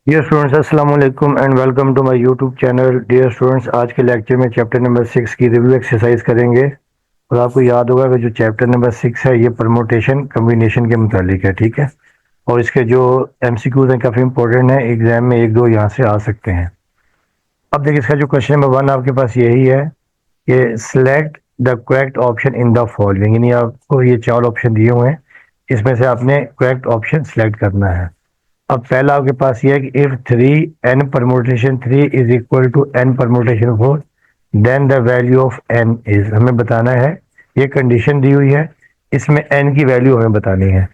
Dear students, अस्सलाम वालेकुम and welcome to my YouTube channel. Dear students, आज के लेक्चर में चैप्टर नंबर 6 की रिव्यू एक्सरसाइज करेंगे। और आपको याद होगा कि जो चैप्टर नंबर 6 है ये परमुटेशन कम्बिनेशन के मुतालिक है, ठीक है। और इसके जो एमसीक्यूज हैं काफ़ी इंपॉर्टेंट है, एग्जाम में एक दो यहाँ से आ सकते हैं। अब देखिए, इसका जो क्वेश्चन नंबर 1 आपके पास यही है कि select the correct option in the following, यानी आपको ये 4 ऑप्शन दिए हुए हैं, इसमें से आपने करेक्ट ऑप्शन सिलेक्ट करना है। अब पहला आपके पास ये है कि if 3 n permutation 3 is equal to n permutation 4 then the value of n is, हमें बताना है, ये कंडीशन दी हुई है, इसमें n की वैल्यू हमें बतानी है।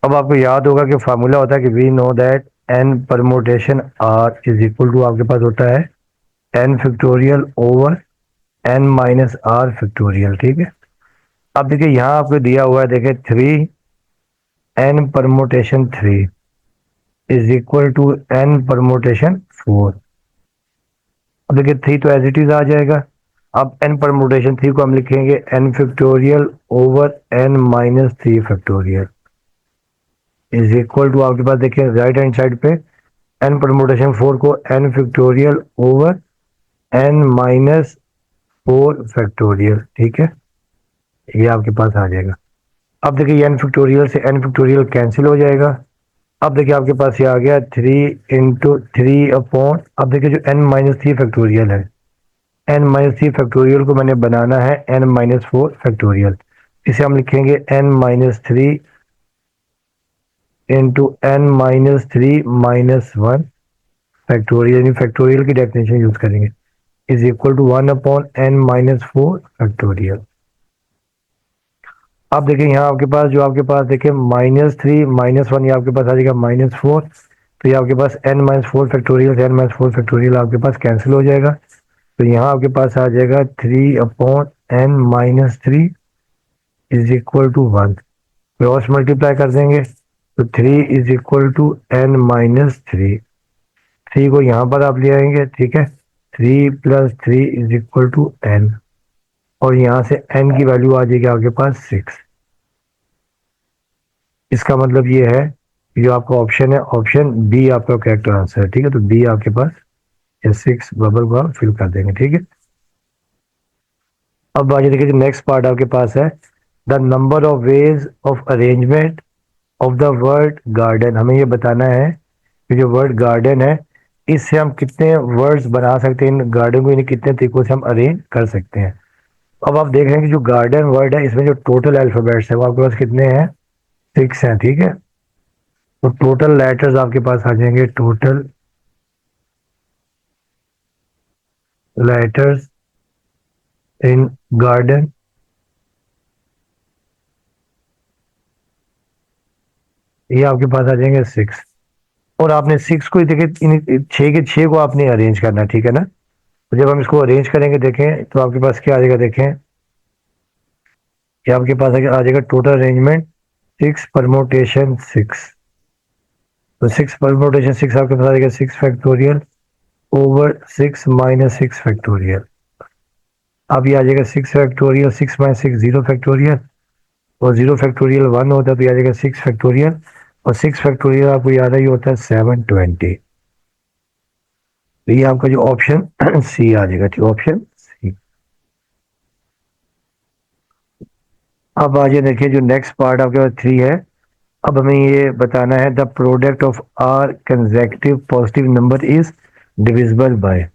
अब आपको याद होगा कि फार्मूला होता है कि we know that n permutation r is equal to आपके पास होता है n factorial over n minus r factorial, ठीक है। अब देखिए यहाँ आपको दिया हुआ है, देखिए 3 n permutation 3 is equal to n permutation 4। अब देखिए 3 तो एज इट इज आ जाएगा। अब n परमुटेशन 3 को हम लिखेंगे n factorial over n minus 3 factorial is equal to आपके पास देखिए राइट हैंड साइड पे n परमुटेशन 4 को n factorial over n minus 4 factorial, ठीक है, ये आपके पास आ जाएगा। अब देखिए n फैक्टोरियल से n फैक्टोरियल कैंसिल हो जाएगा। अब देखिए आपके पास ये आ गया 3 × 3 अपॉन, अब देखिए जो n माइनस 3 फैक्टोरियल है, n माइनस 3 फैक्टोरियल को मैंने बनाना है n माइनस 4 फैक्टोरियल। इसे हम लिखेंगे n minus 3 into n minus 3 minus 1 factorial, यानी फैक्टोरियल की डेफिनेशन यूज करेंगे, is equal to 1/n-4 factorial. अब देखिए यहाँ आपके पास जो आपके पास देखिए -3 -1 ये आपके पास आ जाएगा -4, तो ये आपके पास n-4 फैक्टोरियल से n-4 फैक्टोरियल आपके पास कैंसिल हो जाएगा। तो यहाँ आपके पास आ जाएगा 3/n-3 is equal to 1, cross multiply कर देंगे तो 3 इज इक्वल टू n-3, 3 को यहाँ पर आप ले आएंगे, ठीक है, 3 + 3 इज इक्वल टू n, और यहाँ से n की वैल्यू आ जाएगी आपके पास 6। इसका मतलब ये है कि जो आपका ऑप्शन है, ऑप्शन बी आपका करेक्ट आंसर है, ठीक है। तो बी आपके पास ये 6 बबल को आप फिल कर देंगे, ठीक है। अब आगे देखिए नेक्स्ट पार्ट आपके पास है the number of ways of arrangement of the word garden. हमें ये बताना है कि जो वर्ड गार्डन है इससे हम कितने वर्ड्स बना सकते हैं, इन गार्डन को यानी कितने तरीकों से हम अरेंज कर सकते हैं। अब आप देख रहे हैं कि जो गार्डन वर्ड है इसमें जो टोटल अल्फाबेट्स है वो आपके पास कितने हैं, 6 हैं, ठीक है। तो टोटल लेटर्स आपके पास आ जाएंगे, टोटल लेटर्स इन गार्डन, ये आपके पास आ जाएंगे 6। और आपने 6 को ही देखिए, इन 6 के 6 को आपने अरेंज करना है, ठीक है ना। तो जब हम इसको अरेंज करेंगे देखें तो आपके पास क्या आ जाएगा, देखें ये आपके पास आ जाएगा टोटल अरेंजमेंट 6 परमोटेशन 6। तो 6 परमोटेशन 6 आपके पास आ जाएगा 6 फैक्टोरियल ओवर 6 माइनस 6 फैक्टोरियल। अब ये आ जाएगा 6 फैक्टोरियल, 6 माइनस 6 0 फैक्टोरियल, और 0 फैक्टोरियल 1 होता है, तो ये आ जाएगा 6 फैक्टोरियल, और 6 फैक्टोरियल आपको याद है ये होता है 720। तो ये आपका जो ऑप्शन सी आ जाएगा, ठीक, ऑप्शन सी। अब आगे देखिए जो नेक्स्ट पार्ट आपके पास 3 है। अब हमें ये बताना है the product of r consecutive positive number is divisible by,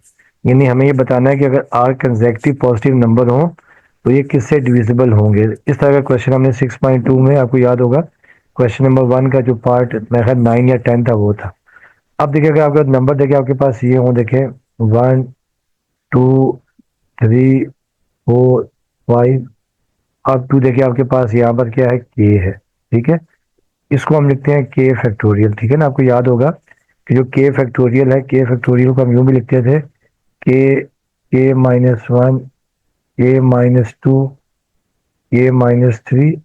यानी हमें ये बताना है कि अगर आर कंसेक्यूटिव पॉजिटिव नंबर हो तो ये किससे डिविजिबल होंगे। इस तरह का क्वेश्चन हमने 6.2 में, आपको याद होगा, क्वेश्चन नंबर 1 का जो पार्ट मेरे ख्याल 9 या 10 था वो था। अब देखिए अगर आपका नंबर देखिए आपके पास ये हो, देखें 1 2 3 4 5, अब 2 देखिए आपके पास यहाँ पर क्या है, के है, ठीक है। इसको हम लिखते हैं के फैक्टोरियल, ठीक है ना। आपको याद होगा कि जो के फैक्टोरियल है, के फैक्टोरियल को हम यूं भी लिखते थे के-1, के-2, के-3,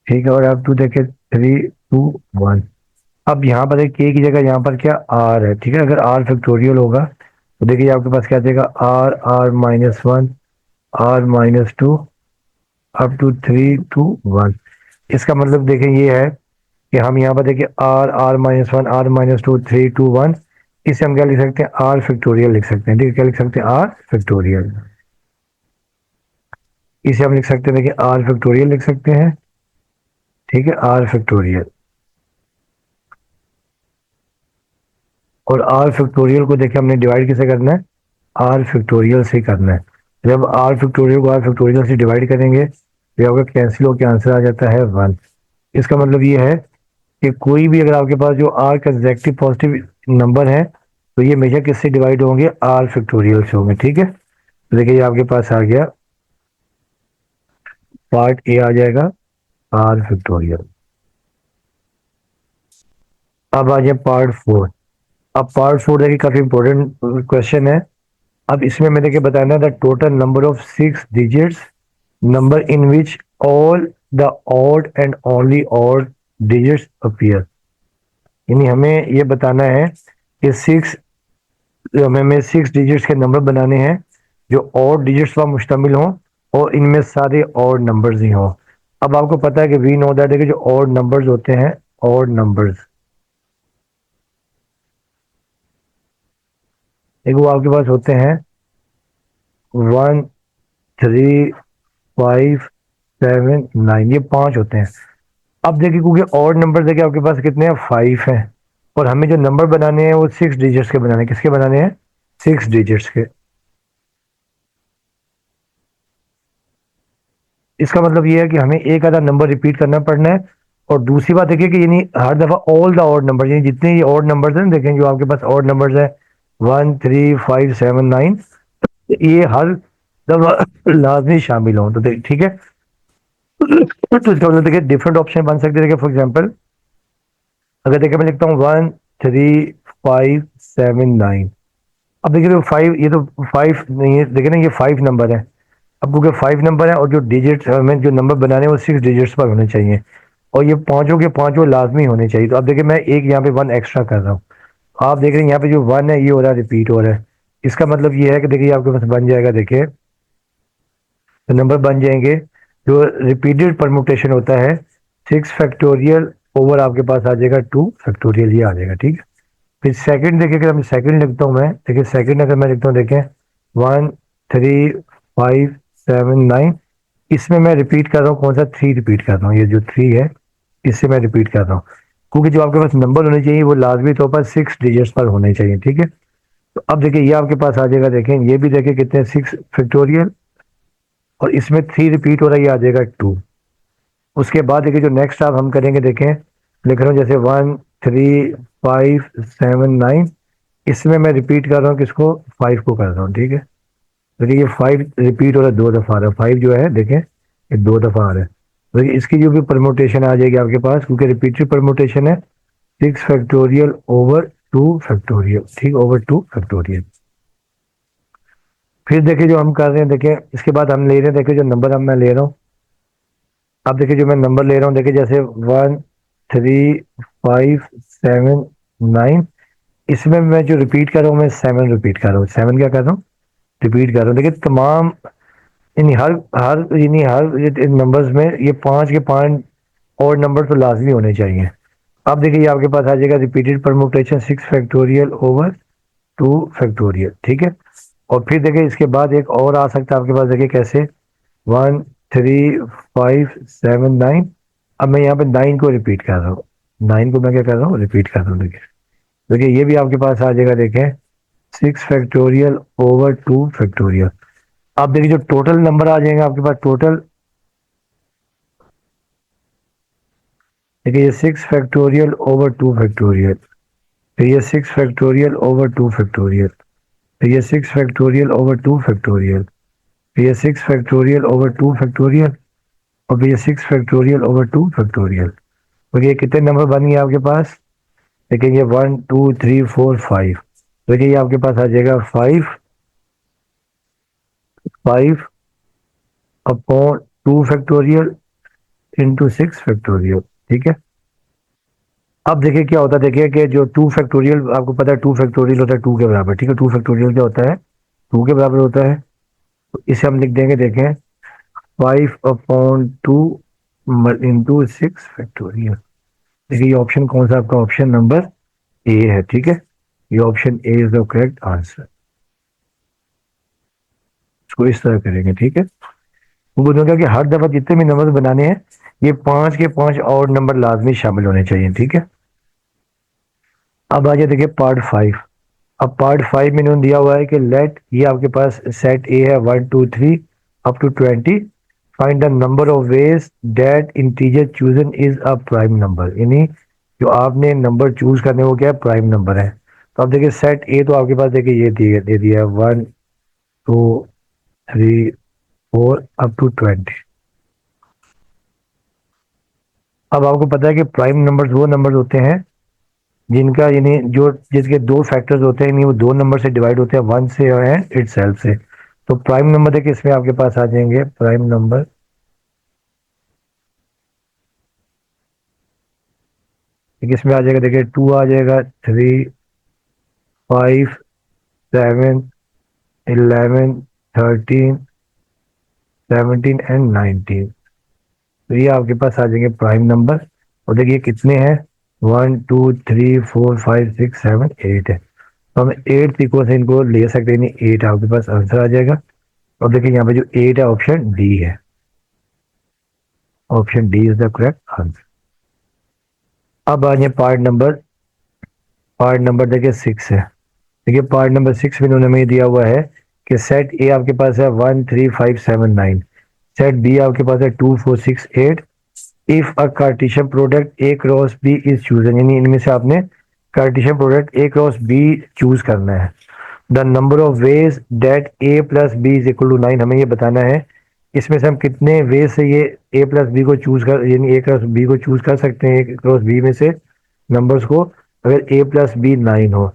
ठीक है। और अब 2 देखे 3 2 1। अब यहाँ पर के की जगह यहाँ पर क्या आर है, ठीक है। अगर आर फैक्टोरियल होगा तो देखिए आपके पास क्या देगा, r-1 r-2 अप टू 3 2 1। इसका मतलब देखें ये है कि हम यहाँ पर देखिए r-1 r-2 3 2 1, इसे हम क्या लिख सकते हैं, r फैक्टोरियल लिख सकते हैं। ठीक है, क्या लिख सकते हैं, r फैक्टोरियल। इसे हम लिख सकते हैं, देखिए r फैक्टोरियल लिख सकते हैं। ठीक है, r फैक्टोरियल। और r फैक्टोरियल को देखिए हमने डिवाइड किसे करना है, r फैक्टोरियल से करना है। जब r फैक्टोरियल को r फैक्टोरियल से डिवाइड करेंगे तो आपका कैंसिल होकर आंसर आ जाता है 1। इसका मतलब ये है कि कोई भी अगर आपके पास जो r कंसेक्टिव पॉजिटिव नंबर है तो ये हमेशा किससे डिवाइड होंगे, r फैक्टोरियल से होंगे। ठीक है, तो देखिए ये आपके पास आ गया, पार्ट ए आ जाएगा r फैक्टोरियल। अब आ जाए पार्ट 4। अब पार्ट 4 देखिए काफी इंपॉर्टेंट क्वेश्चन है। अब इसमें मैं देखिए बताना the total number of 6 digits number in which all the odd and only odd digits appear। यानी हमें ये बताना है कि हमें 6 डिजिट्स के नंबर बनाने हैं जो ऑड डिजिट्स पर मुश्तमिल हों और इनमें सारे ऑड नंबर्स ही हों। अब आपको पता है कि वी नो दैट, जो ऑड नंबर्स होते हैं, ऑड नंबर्स एक वो आपके पास होते हैं 1 3 5 7 9, ये 5 होते हैं। अब देखिए क्योंकि ऑड नंबर देखिए आपके पास कितने हैं, 5 हैं। और हमें जो नंबर बनाने हैं वो 6 डिजिट्स के बनाने हैं। किसके बनाने हैं, 6 डिजिट्स के। इसका मतलब ये है कि हमें एक आधा नंबर रिपीट करना पड़ना है। और दूसरी बात देखिए कि यानी हर दफा ऑल द ऑड नंबर, यानी जितने ये ऑड नंबर्स हैं, देखें जो आपके पास ऑड नंबर्स है 1 3 5 7 9, ये हर दफा लाजमी शामिल हों। तो ठीक है, तो इसका मतलब देखिए डिफरेंट ऑप्शन बन सकते हैं। देखिए फॉर एग्जाम्पल अगर देखिए मैं लिखता हूँ 1 3 5 7 9। अब देखिए तो 5, ये तो 5 नहीं है, देखिए ना ये 5 नंबर है। अब क्योंकि 5 नंबर है और जो डिजिट्स हमें जो नंबर बनाने हैं वो 6 डिजिट्स पर होने चाहिए, और ये पांचों के पांचों लाजमी होने चाहिए। तो अब देखिए मैं एक यहाँ पे 1 एक्स्ट्रा कर रहा हूँ। आप देख रहे हैं यहाँ पे जो 1 है ये हो रहा है, रिपीट हो रहा है। इसका मतलब ये है कि देखिए आपके पास बन जाएगा, देखिए तो नंबर बन जाएंगे जो रिपीटेड परमुटेशन होता है 6 फैक्टोरियल ओवर आपके पास आ जाएगा 2 फैक्टोरियल, ये आ जाएगा। ठीक है, फिर सेकंड देखिए, अगर मैं सेकंड लिखता हूँ, मैं देखिए सेकंड अगर मैं लिखता हूँ, देखें 1 3 5 7 9, इसमें मैं रिपीट कर रहा हूँ, कौन सा, 3 रिपीट कर रहा हूँ। ये जो 3 है इससे मैं रिपीट कर रहा हूँ, क्योंकि जो आपके पास नंबर होने चाहिए वो लाजमी तौर पर 6 डिजिट्स पर होने चाहिए। ठीक है, तो अब देखिए ये आपके पास आ जाएगा, देखें ये भी देखिए कितने 6 फैक्टोरियल, और इसमें 3 रिपीट हो रहा है, ये आ जाएगा 2। उसके बाद देखिए जो नेक्स्ट आप हम करेंगे, देखें लिख रहा हूँ जैसे 1 3 5 7 9, इसमें मैं रिपीट कर रहा हूँ किसको, 5 को कर रहा हूँ। ठीक है, तो देखिए 5 रिपीट हो रहा है, 2 दफा आ रहा है। 5 जो है देखें ये 2 दफा आ रहा है। तो देखिए इसकी जो भी परमोटेशन आ जाएगी आपके पास, क्योंकि रिपीटेड परमोटेशन है, 6 फैक्टोरियल ओवर 2 फैक्टोरियल। ठीक, ओवर 2 फैक्टोरियल। फिर देखिए जो हम कर रहे हैं, देखिए इसके बाद हम ले रहे हैं, देखिए जो नंबर अब मैं ले रहा हूँ, अब देखिए जो मैं नंबर ले रहा हूँ, देखिए जैसे 1 3 5 7 9, इसमें मैं जो रिपीट कर रहा हूँ, मैं 7 रिपीट कर रहा हूँ। 7 क्या कर रहा हूँ, रिपीट कर रहा हूँ। देखिए तमाम यानी हर हर यानी हर नंबर्स में ये 5 के 5 और नंबर तो लाजमी होने चाहिए। अब देखिए ये आपके पास आ जाएगा repeated permutation 6 factorial over 2 factorial. ठीक है, और फिर देखिए इसके बाद एक और आ सकता है आपके पास, देखिए कैसे, 1 3 5 7 9। अब मैं यहाँ पे 9 को रिपीट कर रहा हूँ, 9 को मैं क्या कर रहा हूँ, रिपीट कर रहा हूँ। देखिए देखिए ये भी आपके पास आ जाएगा, देखें 6 फैक्टोरियल ओवर 2 फैक्टोरियल। अब देखिए जो टोटल नंबर आ जाएंगे आपके पास, टोटल देखिए ये 6 फैक्टोरियल ओवर 2 फैक्टोरियल, फिर ये 6 फैक्टोरियल ओवर 2 फैक्टोरियल, फिर ये 6 फैक्टोरियल ओवर 2 फैक्टोरियल, फिर ये 6 फैक्टोरियल ओवर 2 फैक्टोरियल, और फिर ये 6 फैक्टोरियल ओवर 2 फैक्टोरियल। तो ये कितने नंबर बन गए आपके पास, देखिए ये 1 2 3 4 5। देखिए ये आपके पास आ जाएगा 5 अपॉन 2 फैक्टोरियल इंटू 6 फैक्टोरियल। ठीक है, अब देखिए क्या होता है, देखिए कि जो 2 फैक्टोरियल आपको पता है 2 फैक्टोरियल होता है 2 के बराबर। ठीक है, 2 फैक्टोरियल क्या होता है, 2 के बराबर होता है। तो इसे हम लिख देंगे, देखें 5 अपॉन 2 इंटू 6 फैक्टोरियल। देखिए ये ऑप्शन कौन सा आपका ऑप्शन नंबर ए है, ठीक है। ये option A is the correct answer. इसको इस तरह करेंगे, ठीक है। वो बोलूंगा कि हर दफा जितने भी नंबर बनाने हैं ये 5 के 5 और नंबर लाजमी शामिल होने चाहिए, ठीक है। अब आ जाए देखिए पार्ट 5। अब पार्ट 5 में इन्होंने दिया हुआ है कि लेट, ये आपके पास सेट ए है 1 2 3 up to 20, find the number of ways that integer chosen is a prime number, यानी जो आपने नंबर चूज करने वो क्या है, प्राइम नंबर है। तो अब देखिए सेट ए तो आपके पास देखिए ये दे दिया है 1 2 3 4 अप टू 20। अब आपको पता है कि प्राइम नंबर्स वो नंबर्स होते हैं जिनका यानी जो जिसके दो फैक्टर्स होते हैं, यानी वो दो नंबर से डिवाइड होते हैं, वन से एंड इट सेल्फ से। तो प्राइम नंबर देखिए इसमें आपके पास आ जाएंगे प्राइम नंबर, देखिए इसमें आ जाएगा, देखिए 2 आ जाएगा, 3 5 7 11 13 17 एंड 19। तो ये आपके पास आ जाएंगे प्राइम नंबर। और देखिए कितने हैं, 1 2 3 4 5 6 7 8 है। तो हम 8 तरीकों से इनको ले सकते हैं, 8 आपके पास आंसर आ जाएगा। और देखिए यहाँ पे जो 8 है ऑप्शन डी है, option D is the correct answer. अब आ जाए पार्ट नंबर देखिए 6 है। देखिए पार्ट नंबर 6 में इन्होंने हमें दिया हुआ है कि सेट ए आपके पास है 1 3 5 7 9, सेट बी आपके पास है 2 4 6 8। If a Cartesian product A cross B is chosen, यानी इनमें से आपने Cartesian product A cross B choose करना है। The number of ways that A plus B is equal to 9, हमें ये बताना है इसमें से हम कितने वे से ये ए प्लस बी को चूज कर, यानी ए क्रॉस बी को चूज कर सकते हैं, ए क्रॉस बी में से नंबर्स को, अगर ए प्लस बी 9 हो।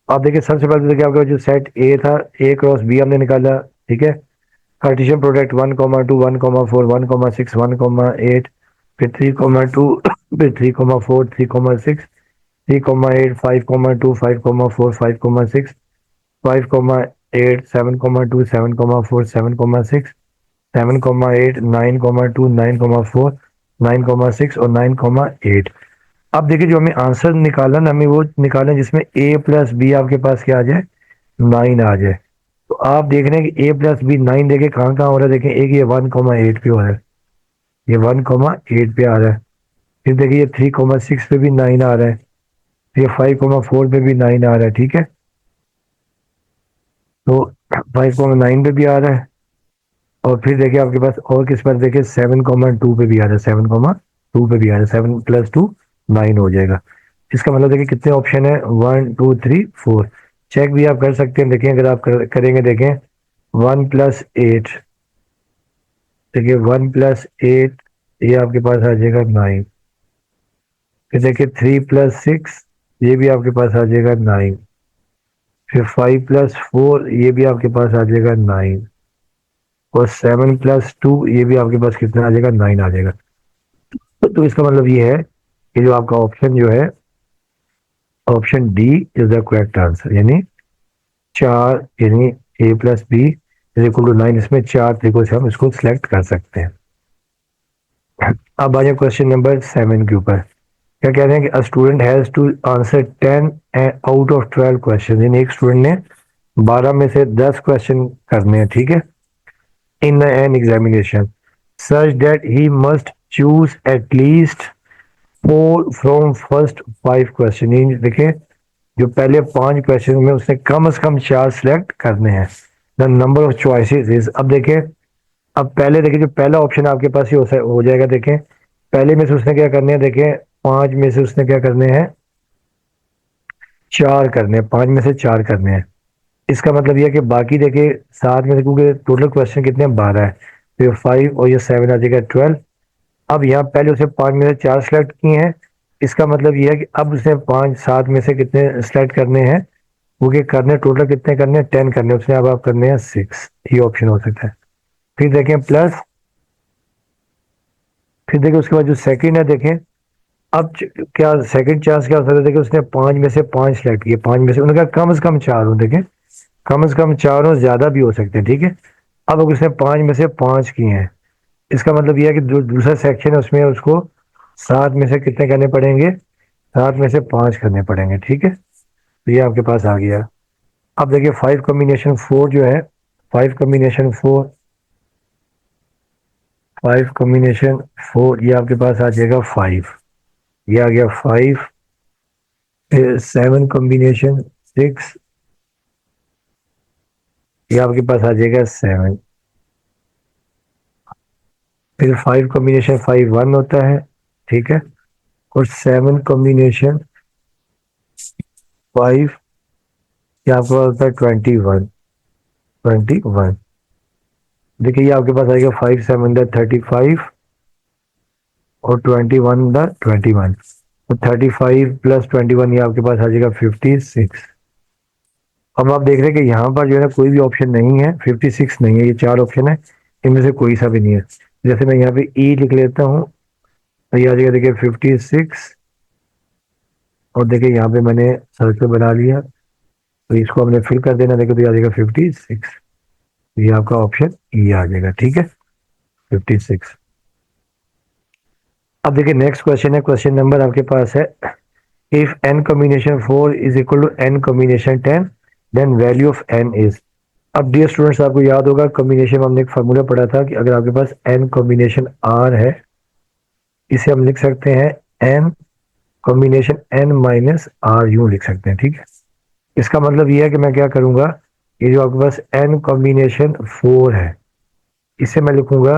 आप देखिए सबसे पहले तो देखिए आपका जो सेट ए था, ए क्रॉस बी हमने निकाला, ठीक है। कार्टेशियन प्रोडक्ट 1 2 1 4 1 6 1 8, फिर 3 2 फिर 3 4 3 6 3 8 5 2 5 4 5 6 5 8 7 2 7 4 7 6 7 8 9 2 9 4 9 6 और 9 8। अब देखिए जो हमें आंसर निकाला ना, हमें वो निकालना जिसमें ए प्लस बी आपके पास क्या आ जाए, 9 आ जाए। तो आप देख रहे हैं कि ए प्लस बी 9 देखे कहाँ कहाँ हो रहा है, देखें एक ये 1 8 पे हो रहा है, ये 1 8 पे आ रहा है। फिर देखिए ये 3 6 पे भी 9 आ रहा है, फिर 5 4 पे भी 9 आ रहा है, ठीक है। तो 5 9 पे भी आ रहा है। और फिर देखिए आपके पास और किस पर, देखिए 7 2 पे भी आ रहा है, 7 2 पे भी आ रहा है, 7 + 2 9 हो जाएगा। इसका मतलब देखिए कितने ऑप्शन है, 1 2 3 4। चेक भी आप कर सकते हैं, देखें अगर आप करेंगे, देखें 1 + 8, देखिए 1 + 8 ये आपके पास आ जाएगा 9। फिर देखिए 3 + 6 ये भी आपके पास आ जाएगा 9। फिर 5 + 4 ये भी आपके पास आ जाएगा 9। और 7 + 2 ये भी आपके पास कितना आ जाएगा, 9 आ जाएगा। तो इसका मतलब ये है कि जो आपका ऑप्शन जो है, option D is the correct answer, यानी 4, यानी A plus B is equal to 9। इसमें 4 तरीकों से हम इसको सिलेक्ट कर सकते हैं। अब आ जाए क्वेश्चन नंबर 7 के ऊपर। क्या कह रहे हैं कि a student has to answer 10 out of 12 question, यानी एक स्टूडेंट ने 12 में से 10 क्वेश्चन करने हैं, ठीक है, in an examination such that he must choose at least 4 from first 5 question. देखें जो पहले 5 क्वेश्चन में उसने कम से कम 4 सिलेक्ट करने हैं। The number of choices is, अब देखें, अब पहले देखें जो पहला ऑप्शन आपके पास ही हो जाएगा। देखें पहले में से उसने क्या करने हैं, देखें 5 में से उसने क्या करने हैं, 4 करने हैं, 5 में से 4 करने हैं। इसका मतलब यह है कि बाकी देखिए 7 में से, क्योंकि टोटल क्वेश्चन कितने हैं, 12 है, तो ये 5 और ये 7 आ जाएगा 12। अब यहाँ पहले उसे 5 में से 4 सिलेक्ट किए हैं, इसका मतलब यह है कि अब उसने 5 7 में से कितने सिलेक्ट करने हैं, वो के करने टोटल कितने करने हैं, 10 करने हैं उसने, अब आप करने हैं 6। ये ऑप्शन हो सकता है। फिर देखें प्लस, फिर देखिए उसके बाद जो सेकंड है, देखें अब क्या सेकंड चांस क्या हो सकता है, देखिए उसने 5 में से 5 सिलेक्ट किए, 5 में से उन्होंने कहा कम से कम 4 हो, देखें कम से कम 4 हो, ज्यादा भी हो सकते हैं, ठीक है। अब उसने 5 में से 5 किए हैं, इसका मतलब यह है कि जो दूसरा सेक्शन है उसमें उसको 7 में से कितने करने पड़ेंगे? 7 में से 5 करने पड़ेंगे, ठीक है। तो ये आपके पास आ गया। अब देखिए 5 कॉम्बिनेशन 4 जो है, 5 कॉम्बिनेशन 4, 5 कॉम्बिनेशन 4 ये आपके पास आ जाएगा 5, ये आ गया 5। फिर 7 कॉम्बिनेशन 6, ये आपके पास आ जाएगा 7। फिर 5 कॉम्बिनेशन 5 1 होता है, ठीक है। और 7 कॉम्बिनेशन 5 ये आपके पास होता है 21, 21। देखिए ये आपके पास आएगा 5 7 द 35 और 21 द 21। तो 35 प्लस 21 ये आपके पास आ जाएगा 56। अब आप देख रहे हैं कि यहाँ पर जो है ना कोई भी ऑप्शन नहीं है, 56 नहीं है, ये 4 ऑप्शन है, इनमें से कोई सा भी नहीं है। जैसे मैं यहाँ पे ई लिख लेता हूँ तो ये आ जाएगा देखिए 56। और देखिए यहाँ पे मैंने सर्कल बना लिया, तो इसको हमने फिल कर देना, देखो तो ये आ जाएगा 56। ये आपका ऑप्शन ई आ जाएगा, ठीक है, 56। अब देखिए नेक्स्ट क्वेश्चन है, क्वेश्चन नंबर आपके पास है, if n combination 4 is equal to n combination 10 then value of n is. अब डियर स्टूडेंट्स आपको याद होगा कॉम्बिनेशन में हमने एक फार्मूला पढ़ा था कि अगर आपके पास n कॉम्बिनेशन r है, इसे हम लिख सकते हैं n combination n minus r, यूं लिख सकते हैं, ठीक है। इसका मतलब ये है कि मैं क्या करूंगा, ये जो आपके पास n कॉम्बिनेशन 4 है, इसे मैं लिखूंगा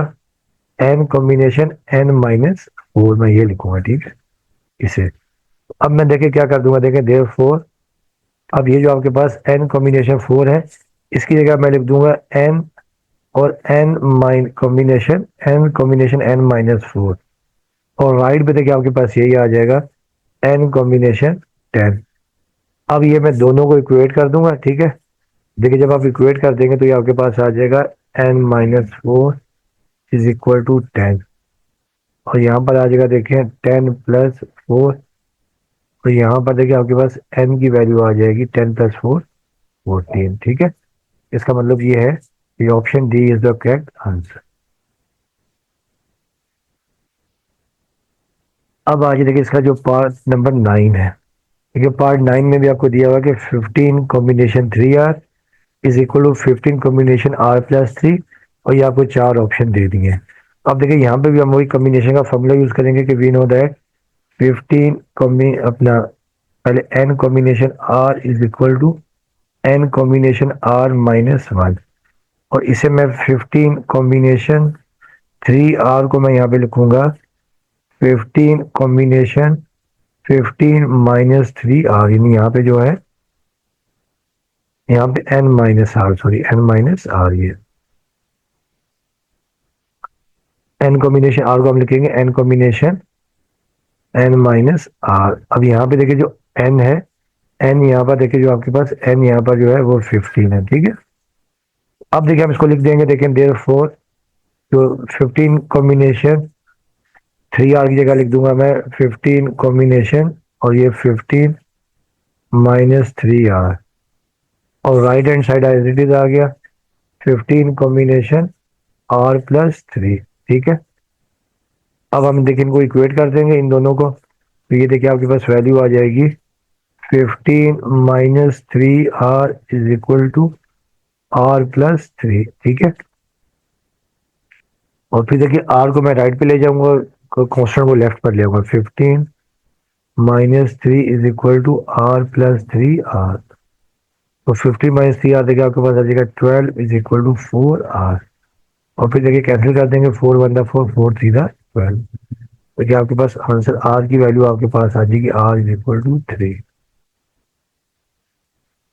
n कॉम्बिनेशन n माइनस 4, मैं ये लिखूंगा, ठीक है, इसे। अब मैं देखे क्या कर दूंगा, देखें देयर फोर, अब ये जो आपके पास n कॉम्बिनेशन 4 है, इसकी जगह मैं लिख दूंगा n और n mine combination n minus 4। और राइट पे देखिए आपके पास यही आ जाएगा n कॉम्बिनेशन 10। अब ये मैं दोनों को इक्वेट कर दूंगा, ठीक है। देखिए जब आप इक्वेट कर देंगे तो ये आपके पास आ जाएगा n minus 4 is equal to 10। और यहाँ पर आ जाएगा देखिए 10 प्लस 4, तो यहाँ पर देखिए आपके पास n की वैल्यू आ जाएगी 10 प्लस 4 14, ठीक है। इसका मतलब ये है कि option D is the correct answer. अब आगे देखिए इसका जो पार्ट नंबर 9 है, देखिए पार्ट 9 में भी आपको दिया हुआ कि 15 combination 3r is equal to 15 combination r plus 3, और ये आपको 4 ऑप्शन दे दिए। अब देखिए यहाँ पे भी हम वही कॉम्बिनेशन का फॉर्मूला यूज करेंगे कि वी नो दैट 15 कॉम्बी अपना पहले n combination r is equal to n combination r minus 1, और इसे मैं 15 कॉम्बिनेशन 3r को मैं यहाँ पे लिखूंगा 15 कॉम्बिनेशन 15 माइनस 3r, यानी यहाँ पे जो है यहाँ पे n minus r, sorry n minus r, ये n कॉम्बिनेशन r को हम लिखेंगे n combination n minus r. अब यहाँ पे देखिए जो n है, n यहाँ पर देखिए जो आपके पास n यहाँ पर जो है वो 15 है, ठीक है। अब देखिए हम इसको लिख देंगे, देखें देयर फोर जो 15 कॉम्बिनेशन 3r की जगह लिख दूंगा मैं 15 कॉम्बिनेशन और ये 15 माइनस 3r, और right hand side as it is आ गया 15 कॉम्बिनेशन r प्लस 3, ठीक है। अब हम देखिए इनको इक्वेट कर देंगे इन दोनों को, तो ये देखिए आपके पास वैल्यू आ जाएगी 15 minus 3r is equal to r plus 3, ठीक है। और फिर देखिए r को मैं राइट पे ले जाऊंगा, कॉन्स्टेंट को लेफ्ट पर ले आऊंगा, 15 minus 3 is equal to r plus 3r। तो 15 माइनस 3r देखिए आपके पास आ जाएगा 12 इज इक्वल टू 4r। और फिर देखिए कैंसिल कर देंगे, 4 1 दा 4, 4 3 दा 12। देखिए आपके पास आंसर r की वैल्यू आपके पास आ जाएगी r इज इक्वल टू 3।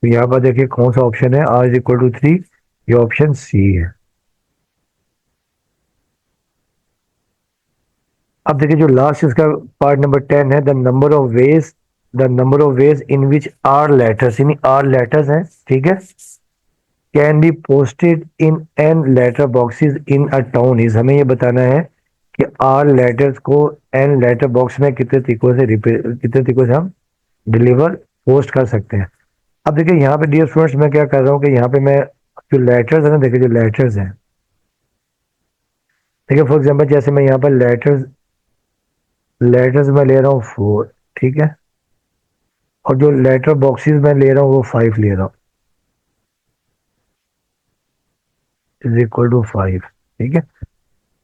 तो यहाँ पर देखिए कौन सा ऑप्शन है, r इज इक्वल टू 3, ये ऑप्शन सी है। अब देखिए जो लास्ट इसका पार्ट नंबर 10 है, the number of ways in which r letters, यानी आर लेटर्स हैं, ठीक है, can be posted in n letter boxes in a town is. हमें ये बताना है कि आर लेटर्स को एन लेटर बॉक्स में कितने तरीकों से हम डिलीवर पोस्ट कर सकते हैं। अब देखिए यहाँ पे डियर स्टूडेंट्स मैं क्या कर रहा हूँ कि यहाँ पे मैं जो लेटर्स है ना, देखिए जो लेटर्स हैं, देखिए फॉर एग्जांपल जैसे मैं यहाँ पर लेटर्स लेटर्स मैं ले रहा हूँ 4, ठीक है, और जो लेटर बॉक्सेस मैं ले रहा हूँ वो 5 ले रहा हूँ, इज इक्वल टू 5, ठीक है।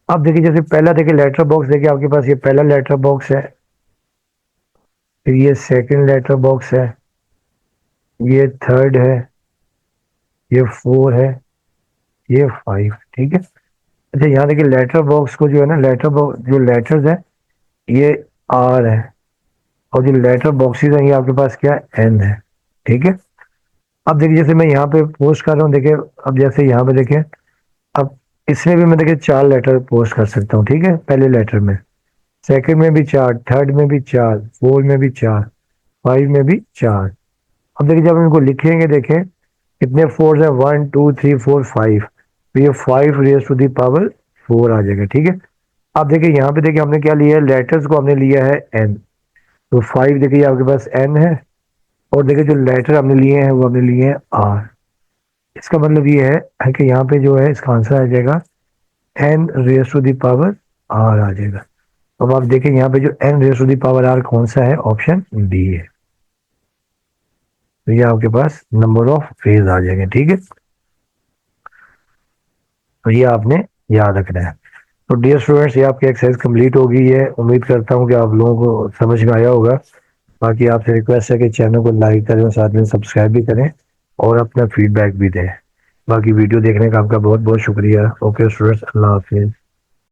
अब देखिए जैसे पहला देखिए लेटर बॉक्स, देखिए आपके पास ये पहला लेटर बॉक्स है, फिर ये सेकंड लेटर बॉक्स है, ये थर्ड है, ये 4 है, ये 5, ठीक है। अच्छा यहाँ देखिए लेटर बॉक्स को जो है ना, लेटर बॉक्स जो लेटर्स है ये आर है, और जो लेटर बॉक्सेस हैं ये आपके पास क्या है, एन है, ठीक है। अब देखिए जैसे मैं यहाँ पे पोस्ट कर रहा हूँ, देखिए अब जैसे यहाँ पे देखिए, अब इसमें भी मैं देखिए 4 लेटर पोस्ट कर सकता हूँ, ठीक है, पहले लेटर में, सेकंड में भी 4, थर्ड में भी 4, फोर्थ में भी 4, 5 में भी 4। अब देखिए जब इनको लिखेंगे, देखें कितने फोर्स है, 1 2 3 4 5, तो ये 5 रेज टू दी पावर 4 आ जाएगा, ठीक है। अब देखिए यहाँ पे देखिए हमने क्या लिया है, लेटर्स को हमने लिया है एन, तो 5 देखिए आपके पास एन है, और देखिए जो लेटर हमने लिए हैं वो हमने लिए हैं आर। इसका मतलब ये है कि यहाँ पे जो है इसका आंसर आ जाएगा N raise to the power R आ जाएगा। अब आप देखें यहाँ पे जो N raise to the power R कौन सा है, ऑप्शन डी है। तो ये आपके पास नंबर ऑफ फेज आ जाएंगे, ठीक है। तो ये आपने याद रखना है। तो डियर स्टूडेंट्स, ये आपकी एक्सरसाइज कंप्लीट हो गई है, उम्मीद करता हूँ कि आप लोगों को समझ में आया होगा। बाकी आपसे रिक्वेस्ट है कि चैनल को लाइक करें और साथ में सब्सक्राइब भी करें और अपना फीडबैक भी दें। बाकी वीडियो देखने का आपका बहुत बहुत शुक्रिया। ओके स्टूडेंट्स, अल्लाह हाफिज़।